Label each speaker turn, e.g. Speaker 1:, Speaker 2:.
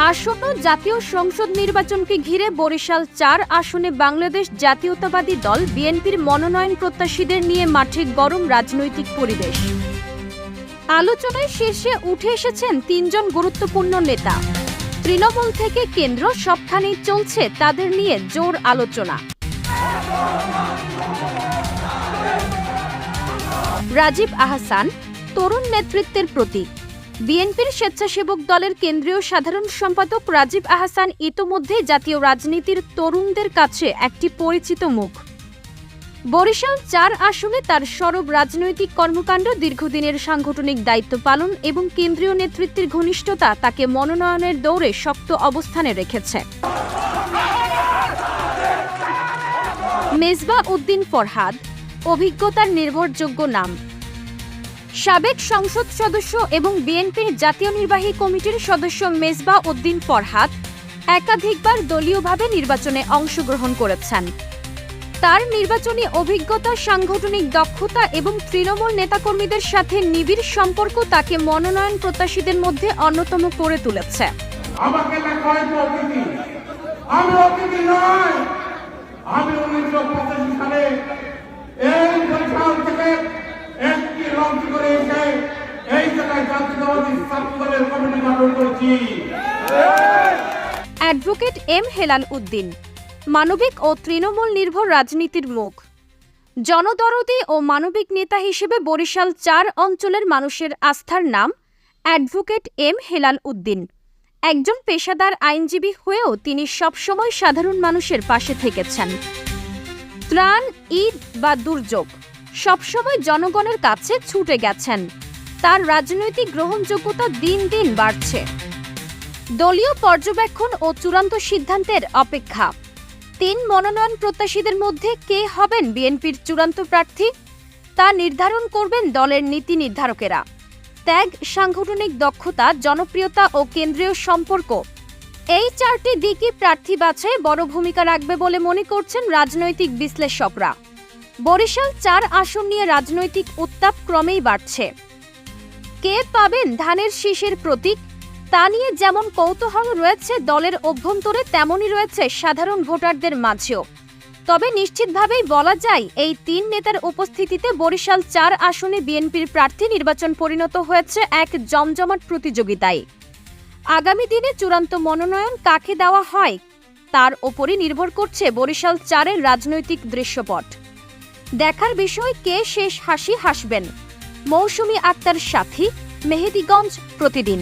Speaker 1: আসন্ন জাতীয় সংসদ নির্বাচনকে ঘিরে বরিশাল ৪ আসনে বাংলাদেশ জাতীয়তাবাদী দল বিএনপির মনোনয়ন প্রত্যাশীদের নিয়ে মাঠে গরম রাজনৈতিক পরিবেশ। আলোচনায় শীর্ষে উঠে এসেছেন ৩ জন গুরুত্বপূর্ণ নেতা। তৃণমূল থেকে কেন্দ্র সবখানেই চলছে তাদের নিয়ে জোর আলোচনা। রাজীব আহসান তরুণ নেতৃত্বের প্রতীক। বিএনপির স্বেচ্ছাসেবক দলের কেন্দ্রীয় সাধারণ সম্পাদক রাজীব আহসান ইতোমধ্যে জাতীয় রাজনীতির তরুণদের কাছে একটি পরিচিত মুখ। বরিশাল ৪ আসনে তার সরব রাজনৈতিক কর্মকাণ্ড, দীর্ঘদিনের সাংগঠনিক দায়িত্ব পালন এবং কেন্দ্রীয় নেতৃত্বের ঘনিষ্ঠতা তাকে মনোনয়নের দৌড়ে শক্ত অবস্থানে রেখেছে। মেজবা উদ্দিন ফরহাদ অভিজ্ঞতার নির্ভরযোগ্য নাম। সাবেক সংসদ সদস্য এবং বিএনপির জাতীয় নির্বাহী কমিটির সদস্য মেজবা উদ্দিন ফরহাদ একাধিকবার দলীয়ভাবে নির্বাচনে অংশগ্রহণ করেছেন। তার নির্বাচনী অভিজ্ঞতা, সাংগঠনিক দক্ষতা এবং তৃণমূল নেতাকর্মীদের সাথে নিবিড় সম্পর্ক তাকে মনোনয়ন প্রত্যাশীদের মধ্যে অন্যতম করে তুলেছে।
Speaker 2: আমাকে লেখা হয় অতিথি, আমি অতিথি নয়। আমি 1985 সালে এই বরিশাল থেকে একটি লঞ্চ করে এসে এই জায়গায় জাতীয়তাবাদী ছাত্র দলের কমিটি গঠন করেছি।
Speaker 1: অ্যাডভোকেট এম হেলাল উদ্দিন মানবিক ও তৃণমূল নির্ভর রাজনীতির মুখ। জনদরদি ও মানবিক নেতা হিসেবে বরিশাল ৪ অঞ্চলের মানুষের আস্থার নাম অ্যাডভোকেট এম হেলাল উদ্দিন। একজন পেশাদার আইনজীবী হয়েও তিনি সবসময় সাধারণ মানুষের পাশে থেকেছেন। ত্রাণ, ঈদ বা দুর্যোগ সবসময় জনগণের কাছে ছুটে গেছেন। তার রাজনৈতিক গ্রহণযোগ্যতা দিন দিন বাড়ছে। দলীয় পর্যবেক্ষণ ও চূড়ান্ত সিদ্ধান্তের অপেক্ষা। ৩ মনোনয়ন প্রত্যাশীদের মধ্যে কে হবেন বিএনপির চূড়ান্ত প্রার্থী তা নির্ধারণ করবেন দলের নীতি নির্ধারকেরা। ত্যাগ, সাংগঠনিক দক্ষতা, জনপ্রিয়তা ও কেন্দ্রীয় সম্পর্ক, এই 4টি দিকই প্রার্থী বাছাই বড় ভূমিকা রাখবে বলে মনে করছেন রাজনৈতিক বিশ্লেষকরা। বরিশাল ৪ আসন নিয়ে রাজনৈতিক উত্তাপ ক্রমেই বাড়ছে। কে পাবেন ধানের শীষের প্রতীক তা নিয়ে যেমন কৌতূহল রয়েছে দলের অভ্যন্তরে, তেমনই রয়েছে সাধারণ ভোটারদের মাঝেও। তবে নিশ্চিতভাবেই বলা যায় এই ৩ নেতার উপস্থিতিতে বরিশাল ৪ আসনে বিএনপির প্রার্থী নির্বাচন পরিণত হয়েছে এক জমজমাট প্রতিযোগিতায়। আগামী দিনে চূড়ান্ত মনোনয়ন কাকে দেওয়া হয় তার ওপরই নির্ভর করছে বরিশাল ৪-এর রাজনৈতিক দৃশ্যপট। দেখার বিষয় কে শেষ হাসি হাসবেন। মৌসুমী আক্তার সাথী, মেহেদীগঞ্জ প্রতিদিন।